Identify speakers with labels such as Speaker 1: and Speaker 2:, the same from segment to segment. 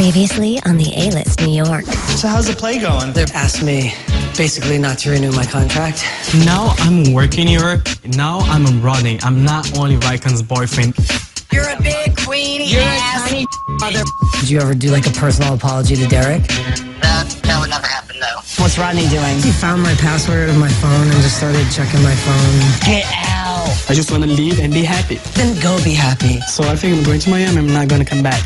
Speaker 1: Previously on the A-List New York.
Speaker 2: So how's the play going?
Speaker 3: They've asked me basically not to renew my contract.
Speaker 4: Now I'm working here. Now I'm running. I'm not only Raikon's boyfriend.
Speaker 5: You're a big queenie.
Speaker 3: You're a tiny mother. Did you ever do like a personal apology to Derek?
Speaker 5: That would never happen, though.
Speaker 2: What's Rodney doing?
Speaker 3: He found my password of my phone and just started checking my phone.
Speaker 5: Get out.
Speaker 4: I just want to leave and be happy.
Speaker 3: Then go be happy.
Speaker 4: So I think I'm going to Miami. I'm not going to come back.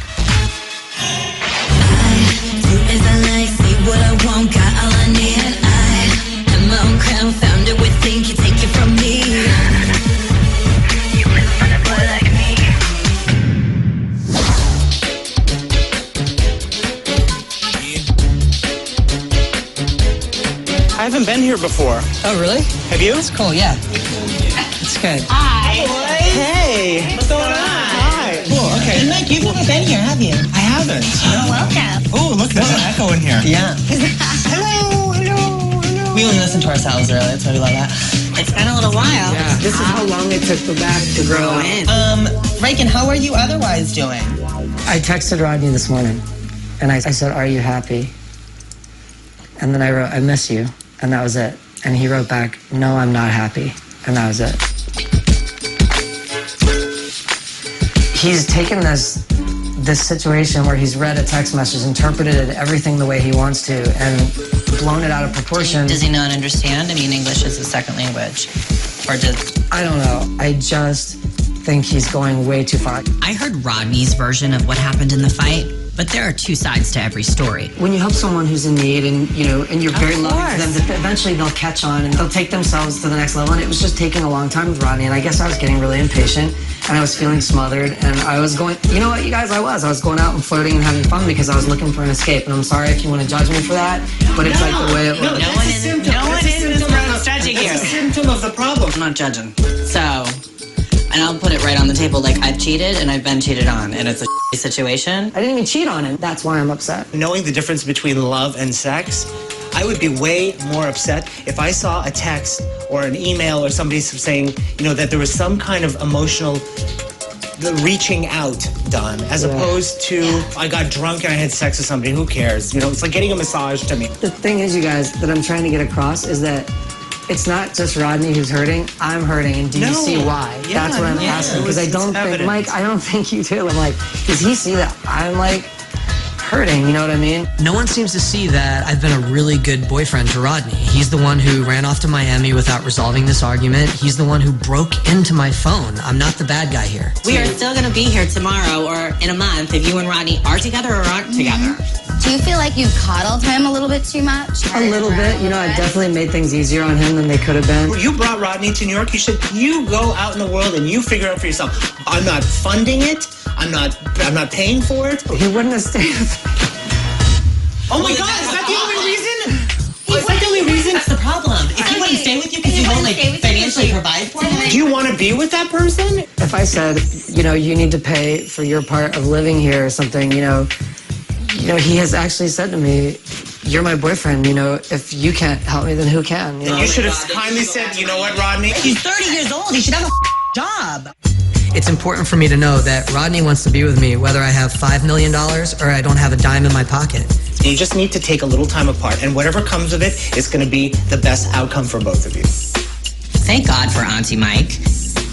Speaker 2: I haven't been here before.
Speaker 3: Oh, really?
Speaker 2: Have you?
Speaker 3: It's cool, yeah. It's good.
Speaker 2: Hey! What's going on? Hi. Cool, okay.
Speaker 5: Mike, you've never been here, have you?
Speaker 2: I haven't.
Speaker 5: Welcome.
Speaker 2: Oh, look, there's an echo in here.
Speaker 3: Yeah.
Speaker 2: Hello, hello, hello.
Speaker 3: We only listened to ourselves earlier. That's why we love that.
Speaker 5: It's been a little while.
Speaker 3: Yeah. This is how long it took the back to grow in.
Speaker 5: Reagan, how are you otherwise doing?
Speaker 3: I texted Rodney this morning, and I said, "Are you happy?" And then I wrote, "I miss you," and that was it. And he wrote back, "No, I'm not happy," and that was it. He's taken this situation where he's read a text message, interpreted everything the way he wants to, and blown it out of proportion.
Speaker 6: Does he not understand? I mean, English is a second language. Or does...
Speaker 3: I don't know. I just think he's going way too far.
Speaker 6: I heard Rodney's version of what happened in the fight, but there are two sides to every story.
Speaker 3: When you help someone who's in need and, and you're very loving to them, eventually they'll catch on and they'll take themselves to the next level. And it was just taking a long time with Rodney. And I guess I was getting really impatient and I was feeling smothered. And I was going, you know what, you guys, I was going out and flirting and having fun because I was looking for an escape. And I'm sorry if you want to judge me for that, but it's like the way it was.
Speaker 6: No one in this room is judging you.
Speaker 2: It's a symptom of the problem.
Speaker 6: I'm not judging. So, and I'll put it right on the table, like I've cheated and I've been cheated on and it's a situation.
Speaker 3: I didn't even cheat on him. That's why I'm upset.
Speaker 2: Knowing the difference between love and sex, I would be way more upset if I saw a text or an email or somebody saying, that there was some kind of emotional reaching out done, as opposed to I got drunk and I had sex with somebody. Who cares? It's like getting a massage to me.
Speaker 3: The thing is, you guys, that I'm trying to get across is that it's not just Rodney who's hurting. I'm hurting, and do you see why?
Speaker 2: Yeah,
Speaker 3: that's what I'm asking, because I don't think,
Speaker 2: evident.
Speaker 3: Mike, I don't think you do. I'm like, does he see that I'm like hurting? You know what I mean? No one seems to see that I've been a really good boyfriend to Rodney. He's the one who ran off to Miami without resolving this argument. He's the one who broke into my phone. I'm not the bad guy here.
Speaker 6: We are still going to be here tomorrow or in a month if you and Rodney are together or aren't together.
Speaker 7: Do you feel like you've coddled him a little bit too much?
Speaker 3: A little bit. I definitely made things easier on him than they could have been.
Speaker 2: You brought Rodney to New York. You go out in the world and you figure out for yourself. I'm not funding it. I'm not paying for it.
Speaker 3: He wouldn't have stayed with me.
Speaker 2: Oh my God, is that the only reason? Is that the only reason?
Speaker 6: That's the problem. If he wouldn't stay with you because you won't financially provide for him.
Speaker 2: Do you want to be with that person?
Speaker 3: If I said, you need to pay for your part of living here or something, he has actually said to me, "You're my boyfriend, if you can't help me, then who can?"
Speaker 2: You should have kindly said, "You know what, Rodney?
Speaker 6: He's 30 years old. He should have a job."
Speaker 3: It's important for me to know that Rodney wants to be with me, whether I have $5 million or I don't have a dime in my pocket.
Speaker 2: You just need to take a little time apart, and whatever comes of it is going to be the best outcome for both of you.
Speaker 6: Thank God for Auntie Mike.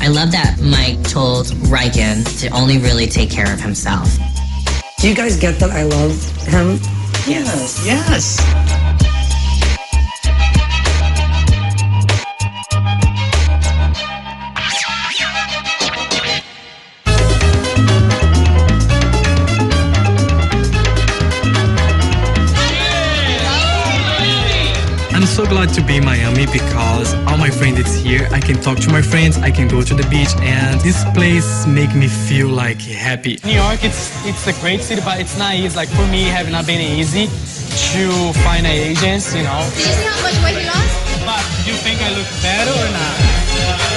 Speaker 6: I love that Mike told Riken to only really take care of himself.
Speaker 3: Do you guys get that I love him?
Speaker 2: Yes.
Speaker 4: I'm so glad to be in Miami because all my friends is here. I can talk to my friends, I can go to the beach, and this place make me feel like happy. New York, it's a great city, but it's not easy. Like for me, have not been easy to find an agent,
Speaker 7: Did you see how much weight you lost?
Speaker 4: But do you think I look better or not?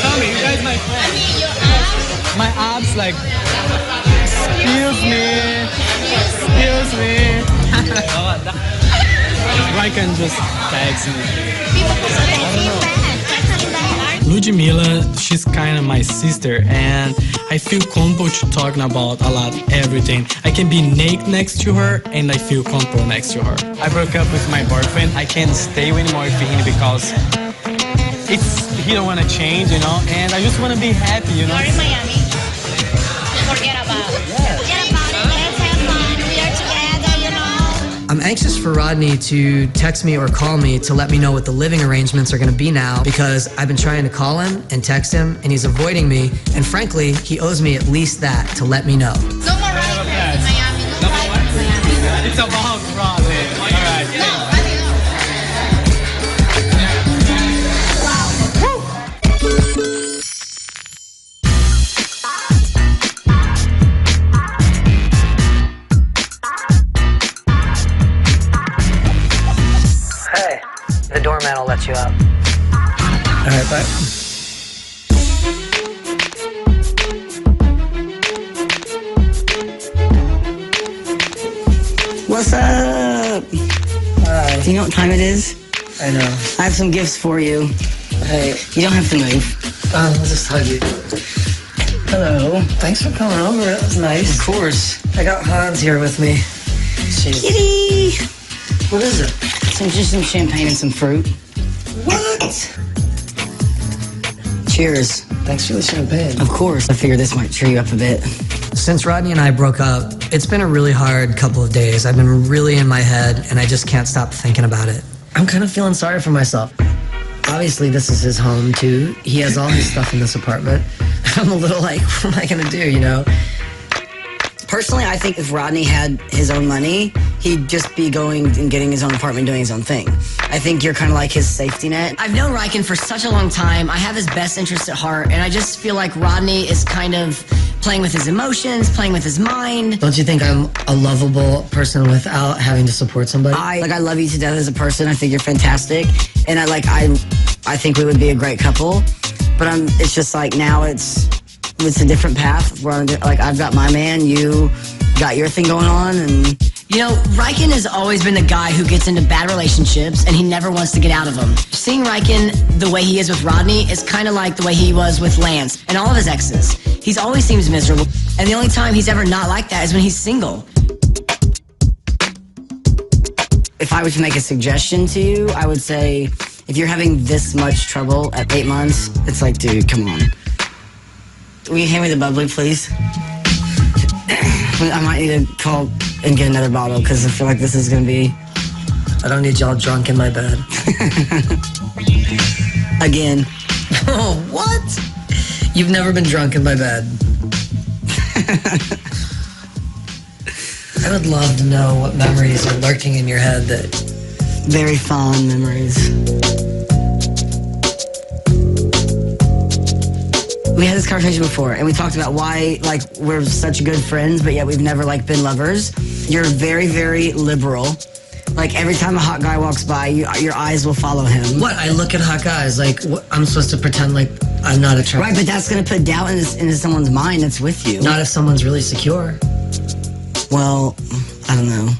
Speaker 4: Tell me, you guys my friends.
Speaker 7: I mean, your abs.
Speaker 4: My abs, like, excuse me. Riken just text me.
Speaker 7: People consider you fat. That's not bad.
Speaker 4: Ludmilla, she's kind of my sister, and I feel comfortable to talking about a lot everything. I can be naked next to her, and I feel comfortable next to her. I broke up with my boyfriend. I can't stay anymore with him because he don't want to change, you know, and I just want to be happy, you know.
Speaker 7: You're in Miami. Forget about it. Forget about it. Let's have fun. We are together, you know.
Speaker 3: I'm anxious for Rodney to text me or call me to let me know what the living arrangements are going to be now, because I've been trying to call him and text him and he's avoiding me, and frankly, he owes me at least that to let me know.
Speaker 7: No more riding in Miami. No riding in Miami.
Speaker 4: It's about Rodney. All right.
Speaker 7: No, I mean, no.
Speaker 3: Hey, the doorman will let you up. All right, bye.
Speaker 8: What's up?
Speaker 3: Hi.
Speaker 8: Do you know what time it is?
Speaker 3: I know.
Speaker 8: I have some gifts for you.
Speaker 3: Hey,
Speaker 8: You don't have to move.
Speaker 3: I'll just hug you.
Speaker 8: Hello.
Speaker 3: Thanks for coming over. That was nice.
Speaker 8: Of course.
Speaker 3: I got Hans here with me. Jeez.
Speaker 8: Kitty!
Speaker 3: What is it?
Speaker 8: Just some champagne and some fruit.
Speaker 3: What?
Speaker 8: Cheers.
Speaker 3: Thanks for the champagne.
Speaker 8: Of course. I figured this might cheer you up a bit.
Speaker 3: Since Rodney and I broke up, it's been a really hard couple of days. I've been really in my head, and I just can't stop thinking about it. I'm kind of feeling sorry for myself. Obviously, this is his home, too. He has all his stuff in this apartment. I'm a little like, what am I going to do, you know?
Speaker 8: Personally, I think if Rodney had his own money, he'd just be going and getting his own apartment, doing his own thing. I think you're kind of like his safety net.
Speaker 9: I've known Riken for such a long time. I have his best interest at heart, and I just feel like Rodney is kind of playing with his emotions, playing with his mind.
Speaker 3: Don't you think I'm a lovable person without having to support somebody?
Speaker 8: I love you to death as a person. I think you're fantastic, and I think we would be a great couple. But it's just like now it's a different path. I've got my man, you got your thing going on, and
Speaker 9: You know, Riken has always been the guy who gets into bad relationships and he never wants to get out of them. Seeing Riken the way he is with Rodney is kind of like the way he was with Lance and all of his exes. He's always seems miserable, and the only time he's ever not like that is when he's single.
Speaker 8: if I were to make a suggestion to you, I would say if you're having this much trouble at 8 months, it's like, dude, come on. Will you hand me the bubbly, please? I might need to call and get another bottle because I feel like this is going to be...
Speaker 3: I don't need y'all drunk in my bed.
Speaker 8: Again.
Speaker 3: Oh, what? You've never been drunk in my bed. I would love to know what memories are lurking in your head that...
Speaker 8: Very fond memories. We had this conversation before, and we talked about why, like, we're such good friends, but yet we've never, like, been lovers. You're very, very liberal. Like, every time a hot guy walks by, your eyes will follow him.
Speaker 3: What? I look at hot guys. Like, what, I'm supposed to pretend like I'm not attracted.
Speaker 8: Right, but that's going to put doubt into someone's mind that's with you.
Speaker 3: Not if someone's really secure.
Speaker 8: Well, I don't know.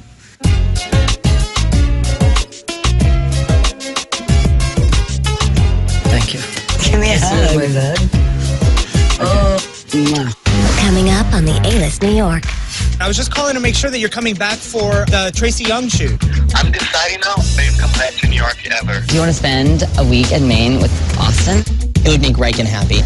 Speaker 3: Thank you.
Speaker 8: Give me a hug.
Speaker 3: My bed.
Speaker 8: Mwah.
Speaker 1: Coming up on the A-List New York.
Speaker 10: I was just calling to make sure that you're coming back for the Tracy Young shoot.
Speaker 11: I'm deciding now if I come back to New York ever.
Speaker 6: Do you want to spend a week in Maine with Austin? It would make Riken happy.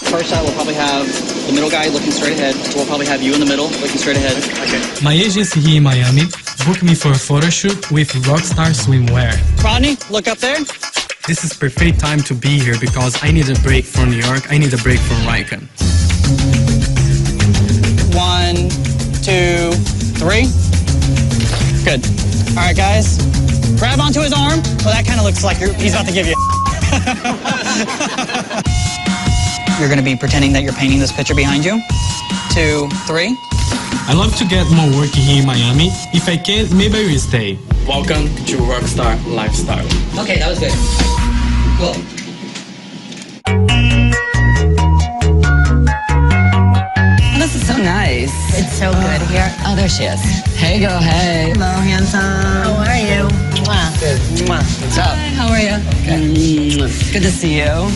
Speaker 12: First shot, we'll probably have the middle guy looking straight ahead. We'll probably have you in the middle looking straight ahead. Okay.
Speaker 4: My agency here in Miami booked me for a photo shoot with Rockstar Swimwear.
Speaker 12: Rodney, look up there.
Speaker 4: This is perfect time to be here because I need a break from New York. I need a break from Riken.
Speaker 12: 1, 2, 3. Good. All right, guys. Grab onto his arm. Well, that kind of looks like he's about to give you You're going to be pretending that you're painting this picture behind you. 2, 3.
Speaker 4: I love to get more work here in Miami. If I can, maybe I will stay. Welcome to Rockstar Lifestyle.
Speaker 6: Okay, that was good. Cool.
Speaker 8: This is so nice.
Speaker 9: It's
Speaker 5: so good here.
Speaker 3: Oh, there she is. Hey, girl, hey.
Speaker 5: Hello, handsome. How are you?
Speaker 3: Good. What's up?
Speaker 5: Hi, how are you?
Speaker 3: Good to see you.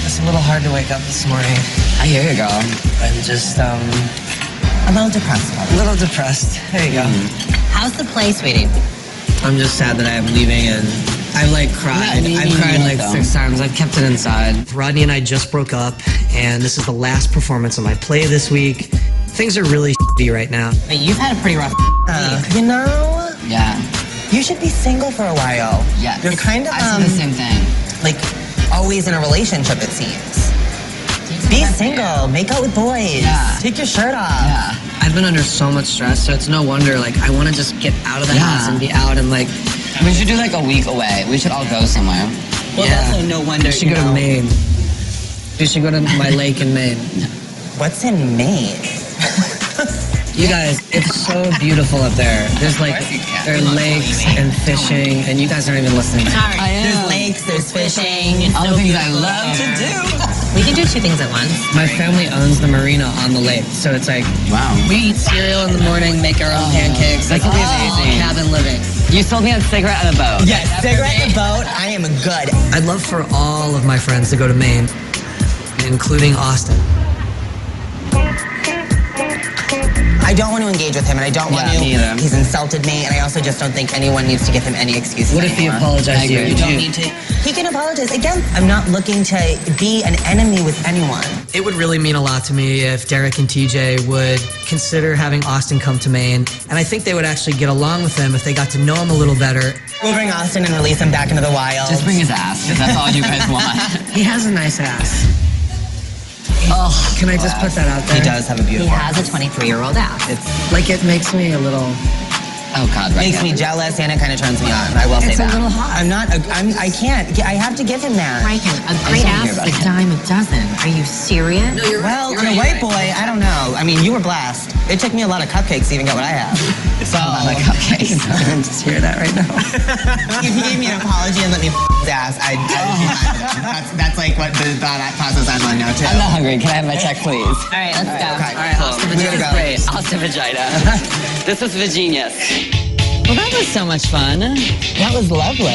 Speaker 3: It's a little hard to wake up this morning. I hear you, girl. I'm just,
Speaker 5: A little depressed.
Speaker 3: a little depressed. There you go.
Speaker 6: How's the play, sweetie?
Speaker 3: I'm just sad that I'm leaving and I've like cried. I've cried like 6 times. I've kept it inside. Rodney and I just broke up and this is the last performance of my play this week. Things are really shitty right now.
Speaker 6: But you've had a pretty rough
Speaker 5: You know,
Speaker 3: Yeah.
Speaker 5: you should be single for a while.
Speaker 3: Yeah.
Speaker 5: You're kind of,
Speaker 3: I see the same thing.
Speaker 5: like, always in a relationship, it seems. Be single. Make out with boys.
Speaker 3: Yeah.
Speaker 5: Take your shirt off.
Speaker 3: Yeah. I've been under so much stress, so it's no wonder, like, I want to just get out of the house and be out and, like...
Speaker 13: We should do, like, a week away. We should all go somewhere.
Speaker 5: Well,
Speaker 3: Yeah.
Speaker 5: also no wonder,
Speaker 3: We should
Speaker 5: you
Speaker 3: go to
Speaker 5: know.
Speaker 3: Maine. We should go to my lake in Maine.
Speaker 5: What's in Maine?
Speaker 3: You guys, it's so beautiful up there. There's like, there are lakes and fishing, and you guys aren't even listening.
Speaker 6: Sorry.
Speaker 5: There's lakes, there's fishing.
Speaker 13: All the things I love to do.
Speaker 6: We can do 2 things at once.
Speaker 3: My family owns the marina on the lake, so it's like,
Speaker 13: Wow.
Speaker 3: we eat cereal in the morning, make our own pancakes.
Speaker 13: That could be amazing.
Speaker 3: Cabin living.
Speaker 13: You sold me a cigarette on a boat.
Speaker 5: Yes, cigarette and boat. I am good.
Speaker 3: I'd love for all of my friends to go to Maine, including Austin.
Speaker 5: I don't want to engage with him, and I don't want to.
Speaker 13: me either.
Speaker 5: He's insulted me, and I also just don't think anyone needs to give him any excuses.
Speaker 3: What if he
Speaker 5: anymore.
Speaker 3: apologized to you?
Speaker 5: You don't need to. He can apologize. Again, I'm not looking to be an enemy with anyone.
Speaker 3: It would really mean a lot to me if Derek and TJ would consider having Austin come to Maine, and I think they would actually get along with him if they got to know him a little better.
Speaker 5: We'll bring Austin and release him back into the wild.
Speaker 13: Just bring his ass, because that's all you guys want.
Speaker 3: He has a nice ass. Oh, can I just put that out there?
Speaker 5: He does have a
Speaker 6: He
Speaker 5: beautiful
Speaker 6: has a 23-year-old ass.
Speaker 3: Like, it makes me a little...
Speaker 13: Oh, God, right.
Speaker 5: Makes me jealous, and it kind of turns me on. I will say
Speaker 3: It's a
Speaker 5: that.
Speaker 3: little hot.
Speaker 5: I'm not. I can't. I have to give him that.
Speaker 6: Riken, a great ass is a dime a dozen. Are you serious?
Speaker 3: No, you're
Speaker 5: Well,
Speaker 3: right.
Speaker 5: in a white boy, I don't know. I mean, you were blessed. It took me a lot of cupcakes to even get what I have. So,
Speaker 13: Like cupcakes.
Speaker 3: I can just hear that right now.
Speaker 5: if he gave me an apology and let me his ass, I'd be fine with him. That's like what the thought process I'm on now too.
Speaker 13: I'm not hungry. Can I have my check, please?
Speaker 6: All right, let's go.
Speaker 5: Okay.
Speaker 13: All right, Austin
Speaker 5: We gotta
Speaker 13: Vagina.
Speaker 5: go.
Speaker 13: Great. Austin Vagina. This was Virginia's. Well, that was so much fun.
Speaker 5: That was lovely.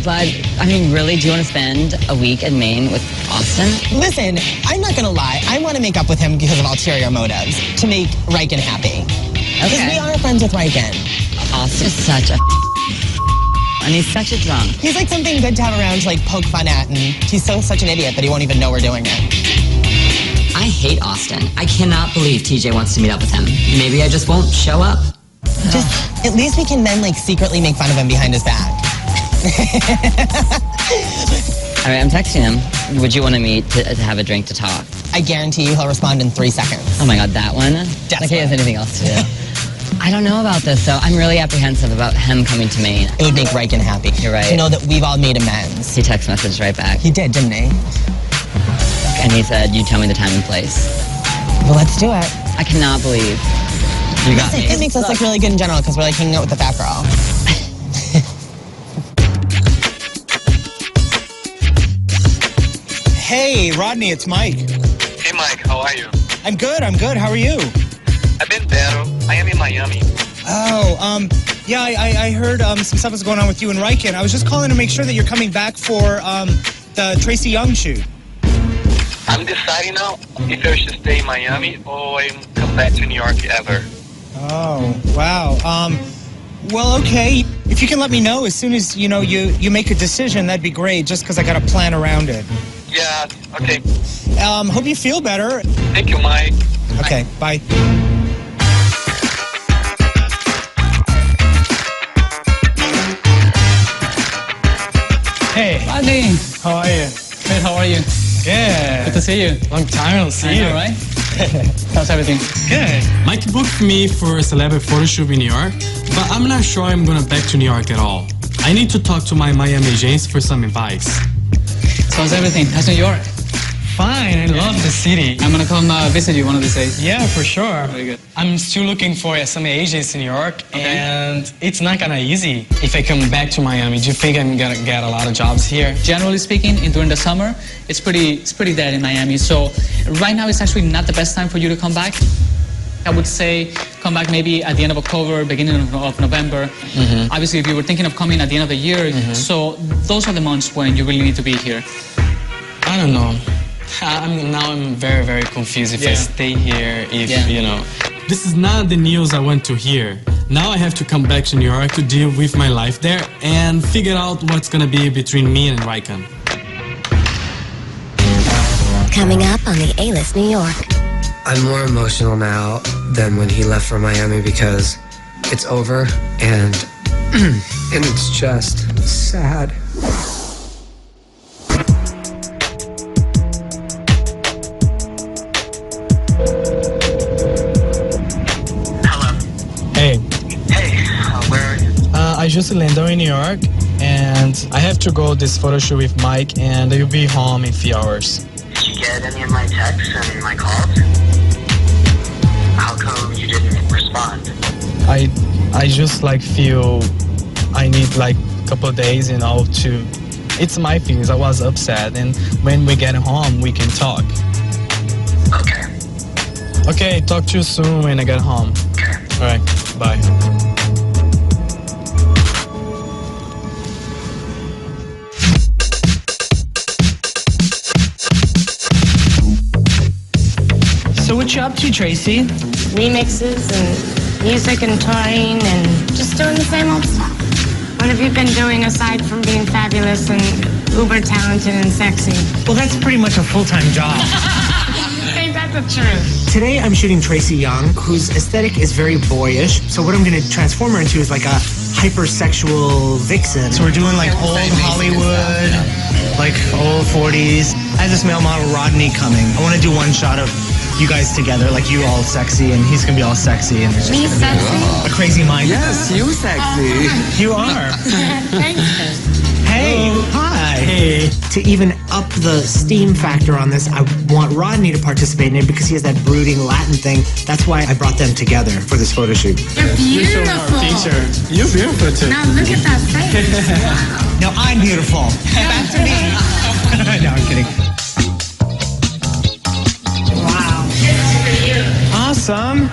Speaker 13: But, I mean, really, do you want to spend a week in Maine with Austin?
Speaker 5: Listen, I'm not gonna lie. I want to make up with him because of ulterior motives to make Riken happy. Because
Speaker 13: Okay.
Speaker 5: we are friends with Riken.
Speaker 13: Austin's such a and he's such a drunk.
Speaker 5: He's like something good to have around to like poke fun at, and he's such an idiot that he won't even know we're doing it.
Speaker 6: I hate Austin. I cannot believe TJ wants to meet up with him. Maybe I just won't show up.
Speaker 5: Just at least we can then like secretly make fun of him behind his back.
Speaker 13: All right, I'm texting him. Would you want to meet to have a drink to talk?
Speaker 5: I guarantee you he'll respond in 3 seconds.
Speaker 13: Oh my God, that one?
Speaker 5: Desperate.
Speaker 13: Like he has anything else to do. I don't know about this, though. I'm really apprehensive about him coming to Maine.
Speaker 5: It would make Riken happy.
Speaker 13: You're right.
Speaker 5: To know that we've all made amends.
Speaker 13: He text messaged right back.
Speaker 5: He did, didn't he?
Speaker 13: And he said, you tell me the time and place.
Speaker 5: Well, let's do it.
Speaker 13: I cannot believe you got me.
Speaker 5: It makes us look really good in general because we're like hanging out with the fat girl.
Speaker 10: Hey, Rodney, it's Mike.
Speaker 11: Hey, Mike, how are you?
Speaker 10: I'm good. How are you?
Speaker 11: I've been better. I am in Miami.
Speaker 10: Oh, yeah, I heard some stuff was going on with you and Riken. I was just calling to make sure that you're coming back for the Tracy Young shoot.
Speaker 11: I'm deciding now if I should stay in Miami or I come back to New York ever.
Speaker 10: Oh, wow. Well, okay. If you can let me know as soon as, you make a decision, that'd be great, just because I got to plan around it.
Speaker 11: Yeah, okay.
Speaker 10: Hope you feel better.
Speaker 11: Thank you, Mike.
Speaker 10: Okay, bye.
Speaker 4: Hey,
Speaker 12: Rodney,
Speaker 4: how are you?
Speaker 12: hey, how are you?
Speaker 4: Good.
Speaker 12: Good to see you.
Speaker 4: Long time no see you.
Speaker 12: All right? How's everything?
Speaker 4: Good. Mike booked me for a celebrity photo shoot in New York, but I'm not sure I'm gonna back to New York at all. I need to talk to my Miami agents for some advice.
Speaker 12: So how's everything? How's New York?
Speaker 4: Fine, I love the city.
Speaker 12: I'm gonna come visit you one of these days.
Speaker 4: Yeah, for sure.
Speaker 12: Very good.
Speaker 4: I'm still looking for some agents in New York, and it's not gonna easy if I come back to Miami. Do you think I'm gonna get a lot of jobs here?
Speaker 12: Generally speaking, during the summer, it's pretty dead in Miami. So right now, it's actually not the best time for you to come back. I would say come back maybe at the end of October, beginning of November. Obviously, if you were thinking of coming at the end of the year, so those are the months when you really need to be here.
Speaker 4: I don't know. I'm very, very confused if I stay here, you know. This is not the news I want to hear. Now I have to come back to New York to deal with my life there and figure out what's gonna be between me and Raikkonen.
Speaker 1: Coming up on the A-List New York.
Speaker 3: I'm more emotional now than when he left for Miami because it's over and and it's just sad.
Speaker 4: Hey.
Speaker 11: Hey, where are you?
Speaker 4: I just landed in New York and I have to go this photo shoot with Mike and I will be home in a few hours.
Speaker 11: Did you get any of my texts and my calls? How come you didn't respond?
Speaker 4: I just like feel I need like a couple of days, you know, to... It's my feelings. I was upset and when we get home, we can talk.
Speaker 11: Okay.
Speaker 4: Okay, talk to you soon when I get home.
Speaker 11: Okay.
Speaker 4: All right, bye.
Speaker 10: So what you up to, Tracy?
Speaker 7: Remixes and music and touring and just doing the same old stuff. What have you been doing aside from being fabulous and uber talented and sexy?
Speaker 10: Well, that's pretty much a full-time job.
Speaker 7: Ain't that the truth?
Speaker 2: Today I'm shooting Tracy Young, whose aesthetic is very boyish. So what I'm going to transform her into is like a hypersexual vixen.
Speaker 10: So we're doing like old Hollywood, like old 40s. I have this male model, Rodney, coming. I want to do one shot of you guys together, like you all sexy and he's going to be all sexy. And it's just
Speaker 7: Me sexy?
Speaker 10: a crazy mind.
Speaker 3: Yes, you sexy.
Speaker 10: You are.
Speaker 7: Thanks.
Speaker 2: Hey, hi. Hey. To even up the steam factor on this, I want Rodney to participate in it because he has that brooding Latin thing. That's why I brought them together for this photo shoot.
Speaker 7: You're beautiful.
Speaker 4: You're beautiful too.
Speaker 7: Now look at that face.
Speaker 2: Now I'm beautiful.
Speaker 10: Back to me.
Speaker 2: No, I'm kidding.
Speaker 7: Wow.
Speaker 10: Awesome.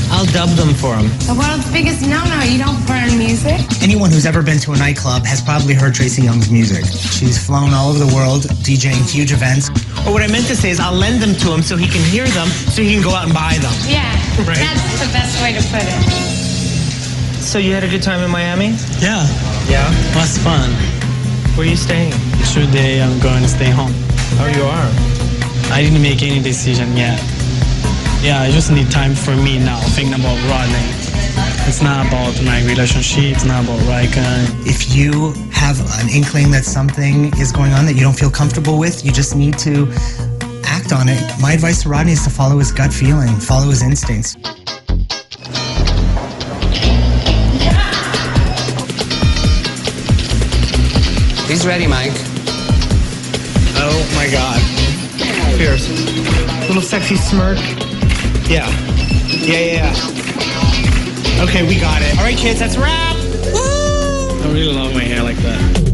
Speaker 10: I'll dub them for him.
Speaker 7: The world's biggest no-no. You don't burn music.
Speaker 2: Anyone who's ever been to a nightclub has probably heard Tracy Young's music. She's flown all over the world, DJing huge events.
Speaker 10: Or what I meant to say is I'll lend them to him so he can hear them, so he can go out and buy them.
Speaker 7: Yeah,
Speaker 10: Right.
Speaker 7: that's the best way to put it.
Speaker 10: So you had a good time in Miami?
Speaker 4: Yeah,
Speaker 10: Yeah.
Speaker 4: was fun.
Speaker 10: Where are you staying?
Speaker 4: Today I'm going to stay home.
Speaker 10: Oh, you are?
Speaker 4: I didn't make any decision yet. Yeah, I just need time for me now, thinking about Rodney. It's not about my relationship, it's not about Raikkonen.
Speaker 2: If you have an inkling that something is going on that you don't feel comfortable with, you just need to act on it. My advice to Rodney is to follow his gut feeling, follow his instincts.
Speaker 3: He's ready, Mike.
Speaker 10: Oh my God. Fierce. Little sexy smirk. Yeah. Yeah. Okay, we got it. All right, kids, that's a wrap.
Speaker 4: I really love my hair like that.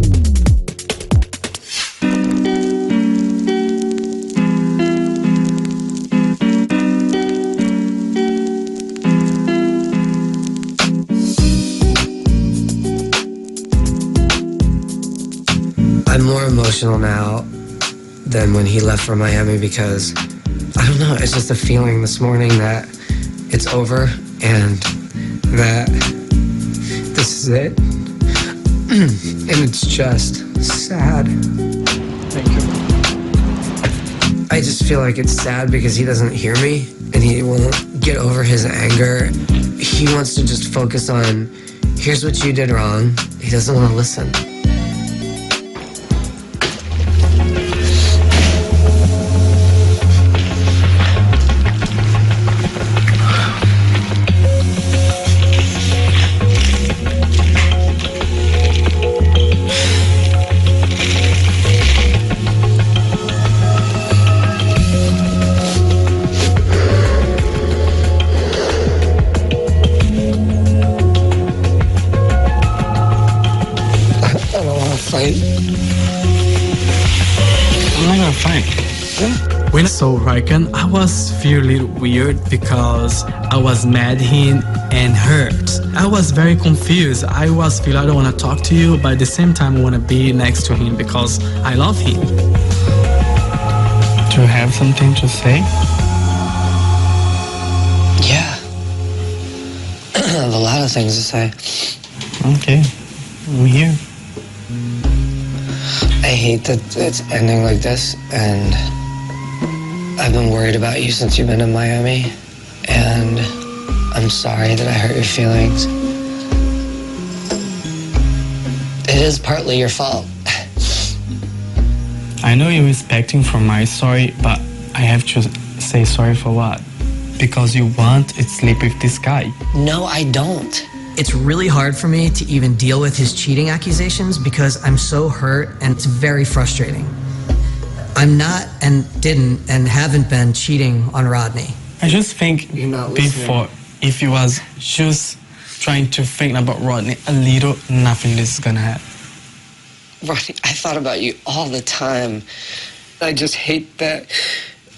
Speaker 3: I'm more emotional now than when he left for Miami because, I don't know, it's just a feeling this morning that it's over and that this is it. And it's just sad.
Speaker 4: Thank you.
Speaker 3: I just feel like it's sad because he doesn't hear me and he won't get over his anger. He wants to just focus on, here's what you did wrong. He doesn't want to listen.
Speaker 4: I'm not gonna fight. When I saw Raikkonen, I was feeling a little weird because I was mad at him and hurt. I was very confused. I was feeling I don't want to talk to you, but at the same time I want to be next to him because I love him. Do you have something to say?
Speaker 3: Yeah. I have a lot of things to say.
Speaker 4: Okay, I'm here.
Speaker 3: I hate that it's ending like this, and I've been worried about you since you've been in Miami, and I'm sorry that I hurt your feelings. It is partly your fault.
Speaker 4: I know you're expecting from my sorry, but I have to say sorry for what? Because you want to sleep with this guy.
Speaker 3: No, I don't.
Speaker 9: It's really hard for me to even deal with his cheating accusations because I'm so hurt and it's very frustrating. I'm not and didn't and haven't been cheating on Rodney.
Speaker 4: I just think before, if you was just trying to think about Rodney a little, nothing is gonna happen.
Speaker 3: Rodney, I thought about you all the time. I just hate that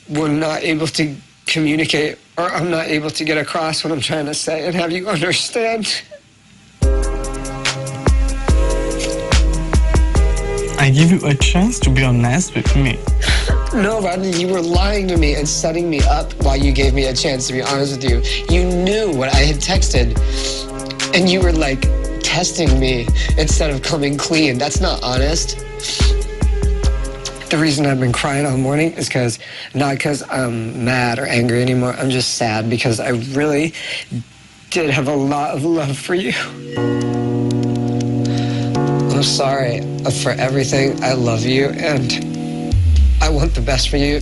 Speaker 3: we're not able to communicate, or I'm not able to get across what I'm trying to say and have you understand.
Speaker 4: I give you a chance to be honest with me.
Speaker 3: No, Rodney, you were lying to me and setting me up while you gave me a chance to be honest with you. You knew what I had texted, and you were like testing me instead of coming clean. That's not honest. The reason I've been crying all morning is not because I'm mad or angry anymore. I'm just sad because I really did have a lot of love for you. I'm sorry for everything. I love you and I want the best for you.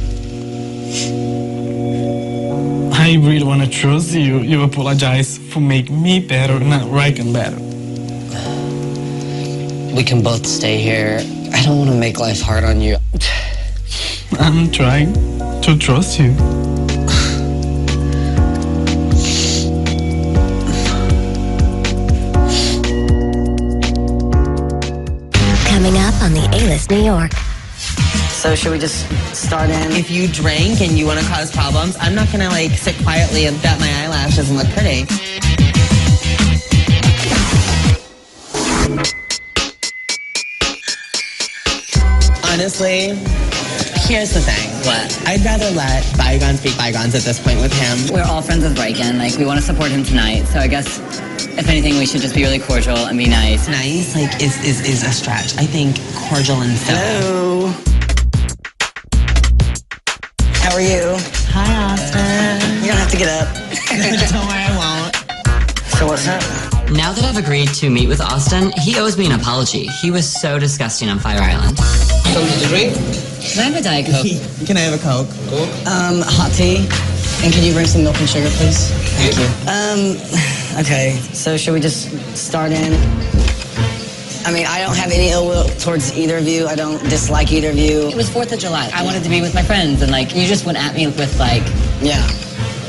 Speaker 4: I really want to trust you. You apologize for making me better, not Raikkonen better.
Speaker 3: We can both stay here. I don't want to make life hard on you.
Speaker 4: I'm trying to trust you.
Speaker 1: Coming up on the A-List New York.
Speaker 8: So should we just start in?
Speaker 5: If you drank and you want to cause problems, I'm not gonna like sit quietly and bat my eyelashes and look pretty. Honestly, here's the thing.
Speaker 9: What?
Speaker 5: I'd rather let bygones be bygones at this point with him.
Speaker 13: We're all friends with Raikkonen. Like, we want to support him tonight. So I guess, if anything, we should just be really cordial and be nice.
Speaker 5: Nice, like, is a stretch. I think cordial and civil.
Speaker 3: Hello. How are you?
Speaker 5: Hi, Austin.
Speaker 3: You don't have to get up.
Speaker 5: Don't worry, I won't.
Speaker 3: So what's up?
Speaker 13: Now that I've agreed to meet with Austin, he owes me an apology. He was so disgusting on Fire Island.
Speaker 3: Something to drink?
Speaker 13: Can I have a Diet Coke?
Speaker 5: Can I have a Coke?
Speaker 3: Hot tea. And can you bring some milk and sugar, please? Thank you. Okay, so should we just start in? I mean, I don't have any ill will towards either of you. I don't dislike either of you.
Speaker 13: It was 4th of July. I wanted to be with my friends, and like, you just went at me with like,
Speaker 3: Yeah.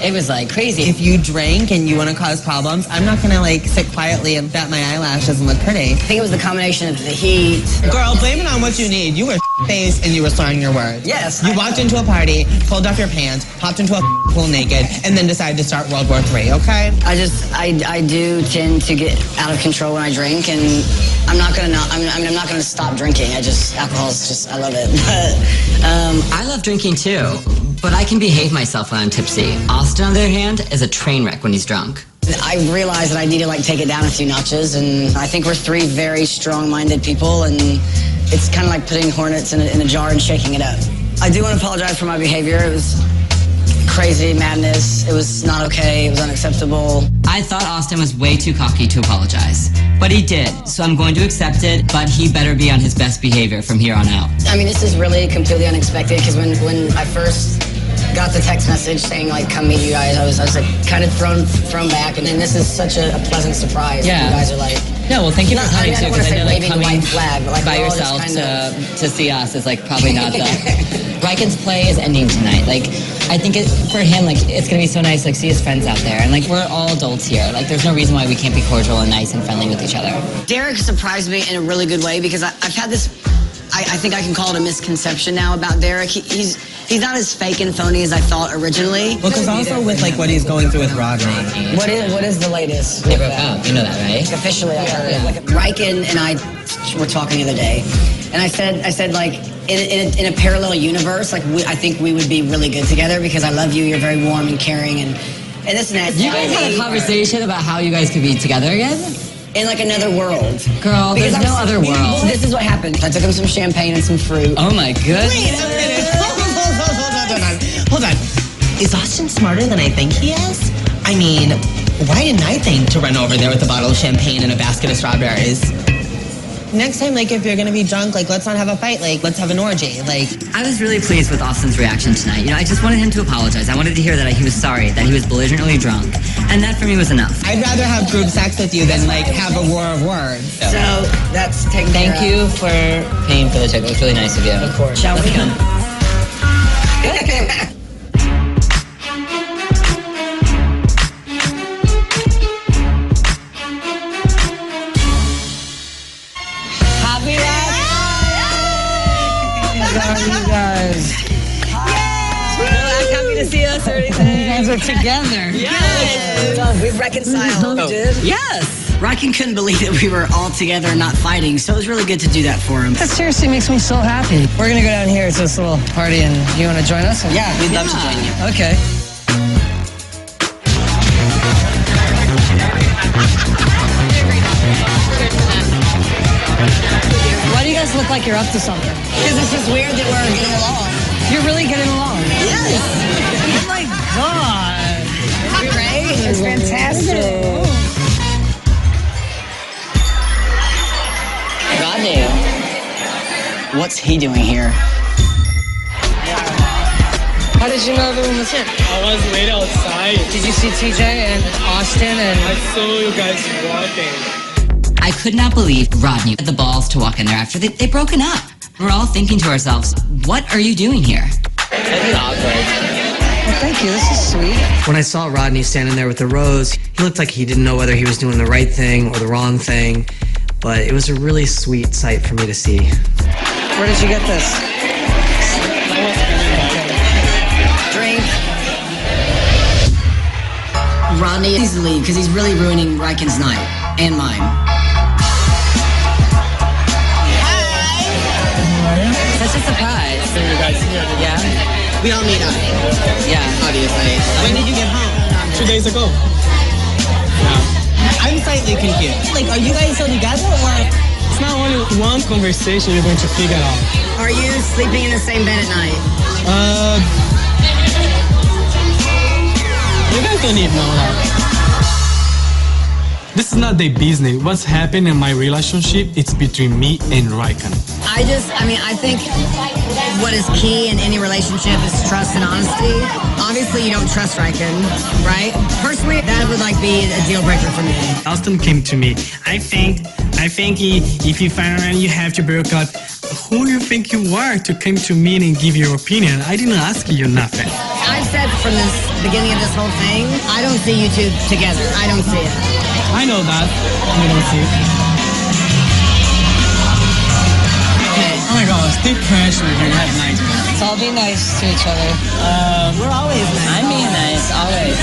Speaker 13: it was like crazy.
Speaker 5: If you drank and you want to cause problems, I'm not gonna like sit quietly and bat my eyelashes and look pretty.
Speaker 3: I think it was the combination of the heat.
Speaker 5: Girl, blame it on what you need. You were faced and you were slurring your words.
Speaker 3: Yes.
Speaker 5: You walked into a party, pulled off your pants, hopped into a pool naked, and then decided to start World War III, okay?
Speaker 3: I do tend to get out of control when I drink, and I'm not gonna stop drinking. Alcohol is just, I love it. But,
Speaker 13: I love drinking too, but I can behave myself when I'm tipsy. Austin, on the other hand, is a train wreck when he's drunk.
Speaker 3: I realized that I need to like take it down a few notches, and I think we're three very strong-minded people, and it's kind of like putting hornets in a jar and shaking it up. I do want to apologize for my behavior. It was crazy madness. It was not okay. It was unacceptable.
Speaker 13: I thought Austin was way too cocky to apologize, but he did, so I'm going to accept it, but he better be on his best behavior from here on out.
Speaker 3: I mean, this is really completely unexpected, because when I first got the text message saying like come meet you guys, I was like kind of thrown back, and then this is such a pleasant surprise.
Speaker 13: Yeah.
Speaker 3: You guys are like,
Speaker 13: Yeah, well, thank you for coming too, because I know like
Speaker 3: waving the
Speaker 13: coming
Speaker 3: white flag, but, like,
Speaker 13: by
Speaker 3: we're all just
Speaker 13: yourself
Speaker 3: kind
Speaker 13: to see us is like probably not the. Raikkonen's play is ending tonight. Like, I think for him, like, it's gonna be so nice, like, see his friends out there, and like we're all adults here. Like, there's no reason why we can't be cordial and nice and friendly with each other.
Speaker 3: Derek surprised me in a really good way, because I've had this, I think I can call it a misconception now about Derek. He's
Speaker 8: He's not as fake and phony as I thought originally.
Speaker 5: Well, because also with like what he's going through with Rodney.
Speaker 8: What is the latest?
Speaker 13: They broke up. You know that, right?
Speaker 8: Like, officially, I heard. Like, Riken and I were talking the other day, and I said like in a parallel universe, like I think we would be really good together because I love you. You're very warm and caring, and this and that.
Speaker 13: You guys had a conversation about how you guys could be together again?
Speaker 8: In like another world.
Speaker 13: Girl, there's no other world.
Speaker 8: This is what happened. I took him some champagne and some fruit.
Speaker 13: Oh my goodness.
Speaker 5: Wait a minute. Hold on. Is Austin smarter than I think he is? I mean, why didn't I think to run over there with a bottle of champagne and a basket of strawberries? Next time, like, if you're gonna be drunk, like, let's not have a fight. Like, let's have an orgy. Like,
Speaker 13: I was really pleased with Austin's reaction tonight. You know, I just wanted him to apologize. I wanted to hear that he was sorry, that he was belligerently drunk. And that for me was enough.
Speaker 5: I'd rather have group sex with you than, like, have a war of words.
Speaker 8: So that's taken care of.
Speaker 13: Thank you for paying for the tip. It was really nice of you.
Speaker 8: Of course. Shall we?
Speaker 3: You guys.
Speaker 8: Happy to see us or anything.
Speaker 3: You guys are together.
Speaker 8: Yes. We've reconciled.
Speaker 3: Oh. Did?
Speaker 8: Yes. Riken couldn't believe that we were all together and not fighting, so it was really good to do that for him.
Speaker 3: That seriously makes me so happy. We're gonna go down here to this little party, and you want to join us?
Speaker 8: Yeah, we'd love to join you.
Speaker 3: Okay. Why do you guys look like you're up to something?
Speaker 8: Because it's just weird that we're getting along.
Speaker 3: You're really getting along.
Speaker 8: Yes.
Speaker 3: Oh my God.
Speaker 8: Right?
Speaker 3: It's fantastic.
Speaker 13: Rodney.
Speaker 8: What's he doing here?
Speaker 3: How did you know everyone was in?
Speaker 4: I was waiting outside.
Speaker 3: Did you see TJ and Austin and...
Speaker 4: I saw you guys walking.
Speaker 13: I could not believe Rodney had the balls to walk in there after they'd broken up. We're all thinking to ourselves, what are you doing here?
Speaker 6: It's awkward.
Speaker 3: Well, thank you. This is sweet. When I saw Rodney standing there with the rose, he looked like he didn't know whether he was doing the right thing or the wrong thing. But it was a really sweet sight for me to see. Where did you get this?
Speaker 8: Drink. Rodney needs to leave because he's really ruining Riken's night and mine.
Speaker 13: Such a surprise.
Speaker 4: So you guys here?
Speaker 13: Yeah?
Speaker 5: We all meet up.
Speaker 13: Yeah.
Speaker 5: Obviously. When did you get home?
Speaker 4: 2 days ago.
Speaker 5: I'm slightly confused. Like, are you guys still together or?
Speaker 4: It's not only one conversation you're going to figure out.
Speaker 8: Are you sleeping in the same bed at night?
Speaker 4: You guys don't need to know that. This is not their business. What's happening in my relationship, it's between me and Riken.
Speaker 8: I think what is key in any relationship is trust and honesty. Obviously, you don't trust Riken, right? Personally, that would be a deal breaker for me.
Speaker 4: Austin came to me. I think if you find out you have to break up, who you think you are to come to me and give your opinion? I didn't ask you nothing.
Speaker 8: I've said from the beginning of this whole thing, I don't see you two together. I don't see it.
Speaker 4: I know that. You don't see it. Oh my gosh, deep pressure when you have nice.
Speaker 3: Let's all be nice to each other.
Speaker 5: We're always nice.
Speaker 13: I'm being nice, always.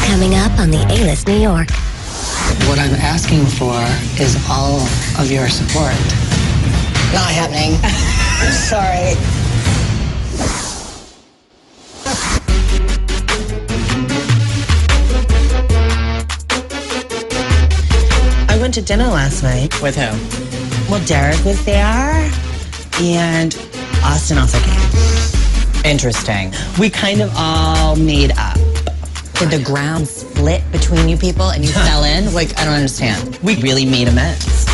Speaker 1: Coming up on the A-List New York.
Speaker 3: What I'm asking for is all of your support.
Speaker 8: Not happening. Sorry.
Speaker 5: I went to dinner last night.
Speaker 6: With who?
Speaker 5: Well, Derek was there, and Austin also came.
Speaker 6: Interesting.
Speaker 5: We kind of all made up.
Speaker 6: Did the ground split between you people and you fell in? Like, I don't understand.
Speaker 5: We really made amends.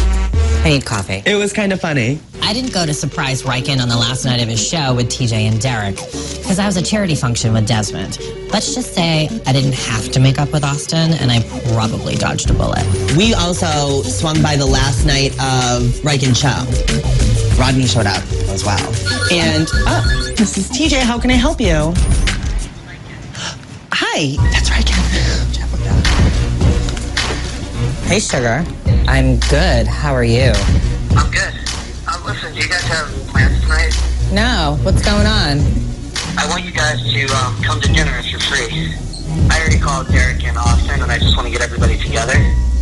Speaker 6: I need coffee.
Speaker 5: It was kind of funny.
Speaker 6: I didn't go to surprise Riken on the last night of his show with TJ and Derek because I was a charity function with Desmond. Let's just say I didn't have to make up with Austin and I probably dodged a bullet.
Speaker 5: We also swung by the last night of Riken's show. Rodney showed up as well. And, this is TJ. How can I help you? Hi. That's Riken.
Speaker 6: Hey, sugar. I'm good. How are you?
Speaker 11: I'm good. Listen, do you guys have plans tonight?
Speaker 6: No, what's going on?
Speaker 11: I want you guys to come to dinner if you're free. I already called Derek and Austin, and I just want to get everybody together.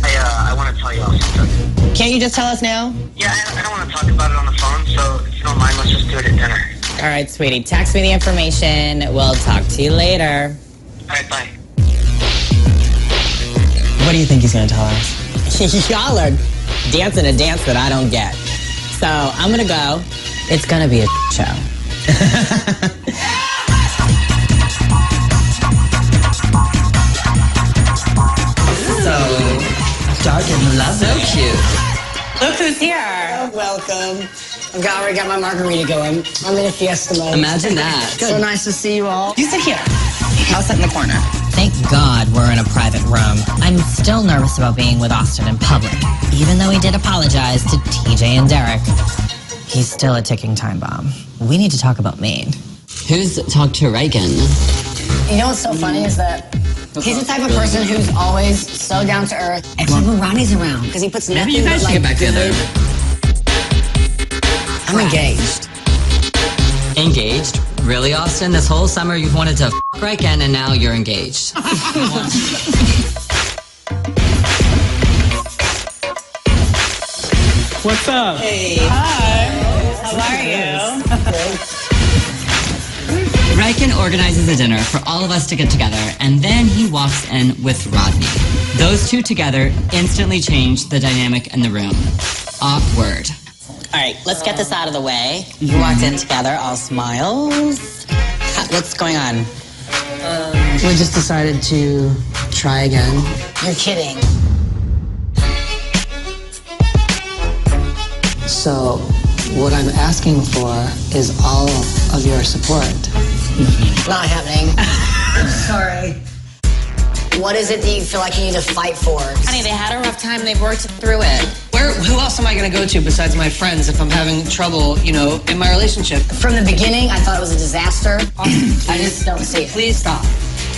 Speaker 11: I want to tell you all something.
Speaker 6: Can't you just tell us now?
Speaker 11: Yeah, I don't want to talk about it on the phone, so if you don't mind, let's just do it at dinner.
Speaker 6: All right, sweetie. Text me the information. We'll talk to you later.
Speaker 11: All right, bye.
Speaker 6: What do you think he's going to tell us? Y'all are dancing a dance that I don't get. So I'm going to go. It's going to be a show.
Speaker 3: So dark and lovely.
Speaker 6: So cute. Look who's here.
Speaker 9: Oh, welcome. I've already got my margarita going. I'm in a fiesta mode.
Speaker 6: Imagine that.
Speaker 9: So nice to see you all.
Speaker 6: You sit here. I'll sit in the corner. Thank God we're in a private room. I'm still nervous about being with Austin in public. Even though he did apologize to TJ and Derek, he's still a ticking time bomb. We need to talk about Maine.
Speaker 13: Who's talked to Riken?
Speaker 9: You know what's so funny is that he's the type of person who's always so down to earth, except when Ronnie's around, because he puts nothing
Speaker 13: Maybe you guys
Speaker 9: but
Speaker 13: should
Speaker 9: like
Speaker 13: get back together.
Speaker 9: I'm engaged.
Speaker 13: Engaged? Really, Austin? This whole summer you've wanted to f*** Riken and now you're engaged.
Speaker 4: What's up?
Speaker 6: Hey. Hi. How are you?
Speaker 13: Riken organizes a dinner for all of us to get together, and then he walks in with Rodney. Those two together instantly change the dynamic in the room. Awkward.
Speaker 6: All right, let's get this out of the way. You walked in together, all smiles. What's going on?
Speaker 3: We just decided to try again.
Speaker 9: You're kidding.
Speaker 3: So what I'm asking for is all of your support.
Speaker 9: Not happening. Sorry. What is it that you feel like you need to fight for?
Speaker 6: Honey, they had a rough time. They've worked through it.
Speaker 3: Who else am I going to go to besides my friends if I'm having trouble, in my relationship?
Speaker 9: From the beginning, I thought it was a disaster. I just don't see it.
Speaker 3: Please stop.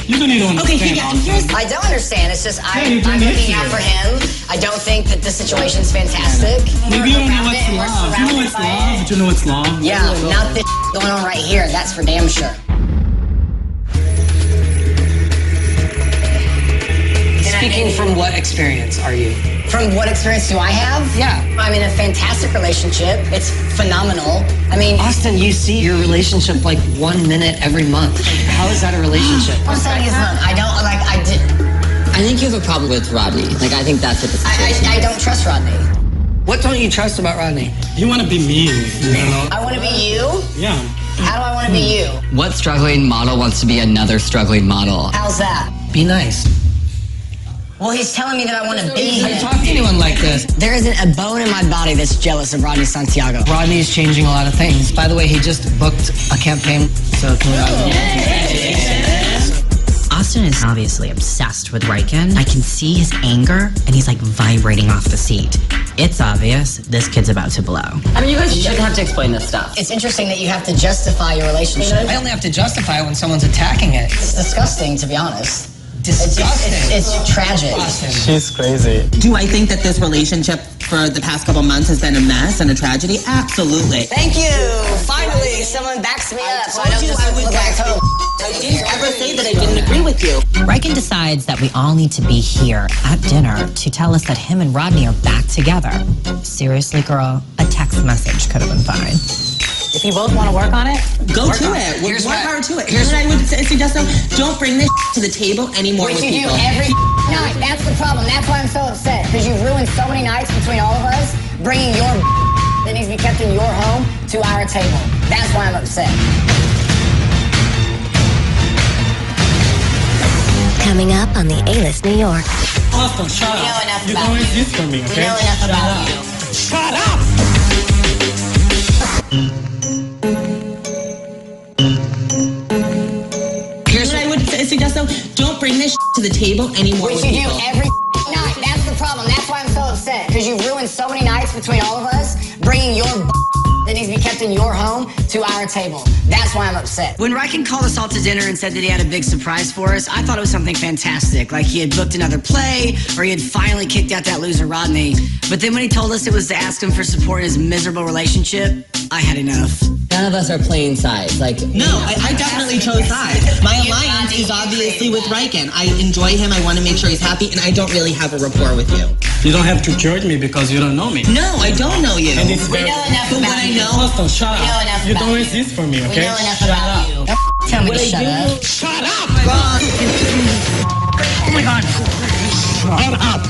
Speaker 4: You don't need to understand, Austin.
Speaker 9: I don't understand. It's just I'm
Speaker 4: you don't need
Speaker 9: looking
Speaker 4: to.
Speaker 9: out for him. I don't think that the situation's fantastic.
Speaker 4: Maybe you don't know what's love. You know what's love, but you know what's love.
Speaker 9: Yeah, not this going on right here. That's for damn sure.
Speaker 3: Speaking from what experience are you?
Speaker 9: From what experience do I have?
Speaker 3: Yeah.
Speaker 9: I'm in a fantastic relationship. It's phenomenal. I mean,
Speaker 3: Austin, you see your relationship like 1 minute every month. How is that a relationship?
Speaker 9: I'm saying is look, I don't like. I did.
Speaker 13: I think you have a problem with Rodney. I think that's what the situation
Speaker 9: I don't trust Rodney.
Speaker 3: What don't you trust about Rodney?
Speaker 4: You want to be me,
Speaker 9: I want to be you.
Speaker 4: Yeah.
Speaker 9: How do I want to be you?
Speaker 13: What struggling model wants to be another struggling model?
Speaker 9: How's that?
Speaker 3: Be nice.
Speaker 9: Well, he's telling me that I want to be
Speaker 3: Have you
Speaker 9: him.
Speaker 3: talked to anyone like this?
Speaker 9: There isn't a bone in my body that's jealous of Rodney Santiago.
Speaker 3: Rodney's changing a lot of things. By the way, he just booked a campaign, so can
Speaker 6: Austin is obviously obsessed with Riken. I can see his anger, and he's like vibrating off the seat. It's obvious this kid's about to blow.
Speaker 13: I mean, you guys shouldn't have to explain this stuff.
Speaker 9: It's interesting that you have to justify your relationship.
Speaker 3: I only have to justify it when someone's attacking it.
Speaker 9: It's disgusting, to be honest.
Speaker 3: Disgusting.
Speaker 9: It's tragic.
Speaker 4: She's crazy.
Speaker 14: Do I think that this relationship for the past couple months has been a mess and a tragedy? Absolutely.
Speaker 9: Thank you. Finally, someone backs me up, so I don't just look like home.
Speaker 14: I didn't ever say that I didn't agree with you.
Speaker 6: Riken decides that we all need to be here at dinner to tell us that him and Rodney are back together. Seriously, girl, a text message could have been fine. If you both want to work on it,
Speaker 14: Go to it. Work hard to it. Here's what I would suggest though. Don't bring this to the table anymore
Speaker 9: Which
Speaker 14: with
Speaker 9: you do
Speaker 14: people.
Speaker 9: every night. That's the problem. That's why I'm so upset. Because you've ruined so many nights between all of us, bringing your that needs to be kept in your home to our table. That's why I'm upset.
Speaker 1: Coming up on the A-List New York.
Speaker 4: Austin, shut
Speaker 9: You know
Speaker 4: up.
Speaker 9: enough
Speaker 4: You
Speaker 9: about
Speaker 4: don't
Speaker 9: me.
Speaker 4: exist for me, okay?
Speaker 9: You know enough about you.
Speaker 4: Shut up!
Speaker 14: Here's what I would suggest though. Don't bring this to the table anymore
Speaker 9: Which
Speaker 14: with
Speaker 9: you do
Speaker 14: people.
Speaker 9: every night. That's the problem. That's why I'm so upset. Because you've ruined so many nights between all of us, bringing your that needs to be kept in your home to our table. That's why I'm upset. When Riken called us all to dinner and said that he had a big surprise for us, I thought it was something fantastic. Like he had booked another play, or he had finally kicked out that loser Rodney. But then when he told us it was to ask him for support in his miserable relationship, I had enough.
Speaker 13: None of us are playing sides. Like,
Speaker 5: no, I definitely chose sides. My alliance is obviously with Riken. I enjoy him. I want to make sure he's happy, and I don't really have a rapport with you.
Speaker 4: You don't have to judge me because you don't know me.
Speaker 5: No, I don't know you.
Speaker 4: And it's very...
Speaker 9: We know enough
Speaker 5: But
Speaker 9: about
Speaker 5: what I
Speaker 9: you.
Speaker 5: know...
Speaker 4: Austin, shut
Speaker 9: We know
Speaker 4: up.
Speaker 9: enough
Speaker 4: You
Speaker 9: about
Speaker 4: don't
Speaker 9: you.
Speaker 4: exist for me,
Speaker 9: We
Speaker 4: okay?
Speaker 9: know enough
Speaker 4: Shut
Speaker 9: about
Speaker 4: up.
Speaker 9: you. Don't tell me to shut up.
Speaker 4: Shut up!
Speaker 9: Oh my God.
Speaker 4: Shut up!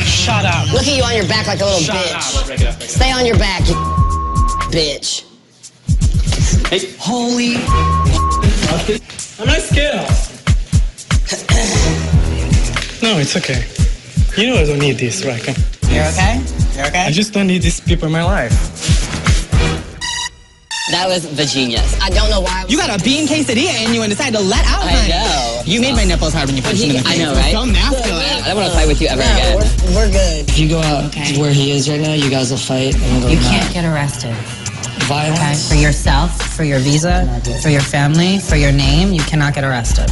Speaker 4: Shut up!
Speaker 9: Look at you on your back like a little
Speaker 4: Shut
Speaker 9: bitch.
Speaker 4: up.
Speaker 9: Stay on your back, you bitch.
Speaker 4: Hey.
Speaker 5: Holy...
Speaker 4: I'm not scared, Austin. No, it's okay. You know I don't need this, Riken.
Speaker 5: You're okay? You're okay?
Speaker 4: I just don't need these people in my life.
Speaker 13: that was the genius.
Speaker 9: I don't know why.
Speaker 5: You got a bean quesadilla and you and decided to let out,
Speaker 13: I
Speaker 5: honey.
Speaker 13: know.
Speaker 5: You made my nipples hard when you punched him in the face.
Speaker 13: I know, right?
Speaker 5: So masculine.
Speaker 13: I don't want to fight with you ever again.
Speaker 9: We're good.
Speaker 3: If you go out where he is right now, you guys will fight. And
Speaker 6: You can't get arrested.
Speaker 3: Violence.
Speaker 6: Okay? For yourself, for your visa, for your family, for your name, you cannot get arrested.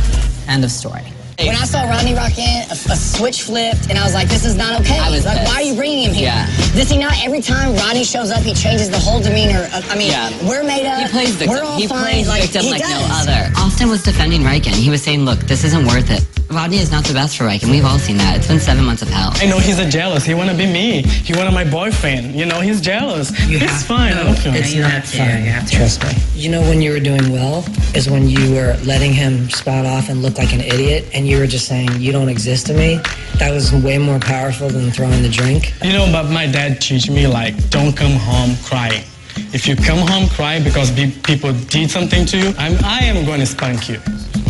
Speaker 6: End of story.
Speaker 9: When I saw Rodney rock in, a switch flipped, and I was like, this is not okay.
Speaker 13: I was
Speaker 9: like,
Speaker 13: pissed.
Speaker 9: why are you bringing him here?
Speaker 13: Yeah.
Speaker 9: Does he not, every time Rodney shows up, he changes the whole demeanor? I mean,
Speaker 13: Yeah.
Speaker 9: we're made up.
Speaker 13: He plays victim.
Speaker 9: We're all
Speaker 13: He
Speaker 9: fine.
Speaker 13: plays victim
Speaker 9: he
Speaker 13: like
Speaker 9: does.
Speaker 13: no other. Austin was defending Riken. He was saying, look, this isn't worth it. Rodney is not the best for Riken. We've all seen that. It's been 7 months of hell.
Speaker 4: I know he's a jealous. He wanna be me. He wanna my boyfriend. You know, he's jealous. It's fine. I don't care.
Speaker 3: It's not fine. You have to trust me. You know when you were doing well is when you were letting him spout off and look like an idiot, and you were just saying you don't exist to me. That was way more powerful than throwing the drink.
Speaker 4: You know, but my dad teach me like, don't come home crying. If you come home crying because people did something to you, I am going to spank you.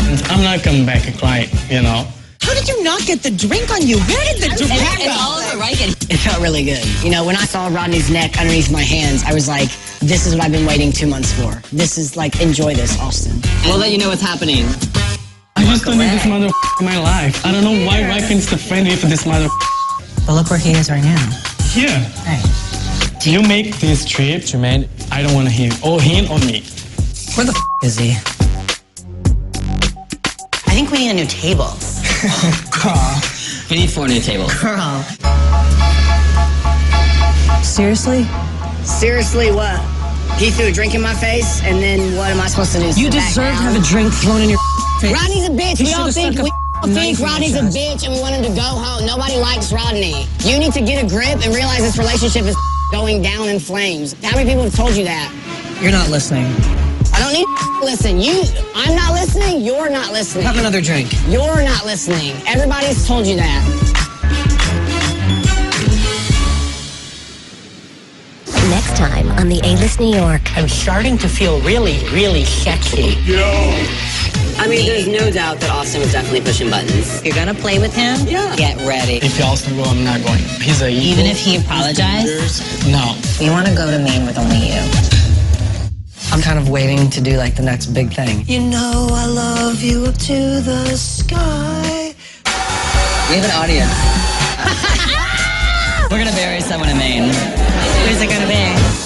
Speaker 4: And I'm not coming back and crying, you know.
Speaker 5: How did you not get the drink on you? Where did the drink
Speaker 13: It's
Speaker 5: go?
Speaker 13: all over Riken.
Speaker 9: It felt really good. You know, when I saw Rodney's neck underneath my hands, I was like, this is what I've been waiting 2 months for. This is like, enjoy this, Austin.
Speaker 13: We'll let you know what's happening.
Speaker 4: I just don't need this mother in my life. I don't know why Riken's defending me for this mother.
Speaker 6: But look where he is right now.
Speaker 4: Here.
Speaker 6: Hey.
Speaker 4: You make this trip, Jermaine. I don't want to hear him or me.
Speaker 3: Where the is he?
Speaker 5: I think we need a new table.
Speaker 3: Girl.
Speaker 13: We need 4 new tables.
Speaker 5: Girl.
Speaker 3: Seriously?
Speaker 9: Seriously, what? He threw a drink in my face, and then what am I supposed to do?
Speaker 3: You
Speaker 9: Sit back
Speaker 3: deserve to
Speaker 9: down?
Speaker 3: have a drink thrown in your face.
Speaker 9: Rodney's a bitch.
Speaker 3: He
Speaker 9: We all
Speaker 3: should've
Speaker 9: think
Speaker 3: stuck a knife in
Speaker 9: Rodney's
Speaker 3: your
Speaker 9: a
Speaker 3: chest.
Speaker 9: bitch, and we want him to go home. Nobody likes Rodney. You need to get a grip and realize this relationship is going down in flames. How many people have told you that?
Speaker 3: You're not listening.
Speaker 9: I don't need to listen. I'm not listening. You're not listening.
Speaker 3: Have another drink.
Speaker 9: You're not listening. Everybody's told you that.
Speaker 1: Next time on the A-List New York.
Speaker 5: I'm starting to feel really, really sexy.
Speaker 13: I mean, there's no doubt that Austin was definitely pushing buttons.
Speaker 6: You're gonna play with him?
Speaker 13: Yeah. Get ready.
Speaker 4: If Austin go, I'm not going. He's a evil.
Speaker 6: Even if he apologized?
Speaker 4: No.
Speaker 6: You wanna go to Maine with only you.
Speaker 3: I'm kind of waiting to do like the next big thing.
Speaker 8: You know I love you up to the sky.
Speaker 13: We have an audience. We're gonna bury someone in Maine.
Speaker 6: Who's it gonna be?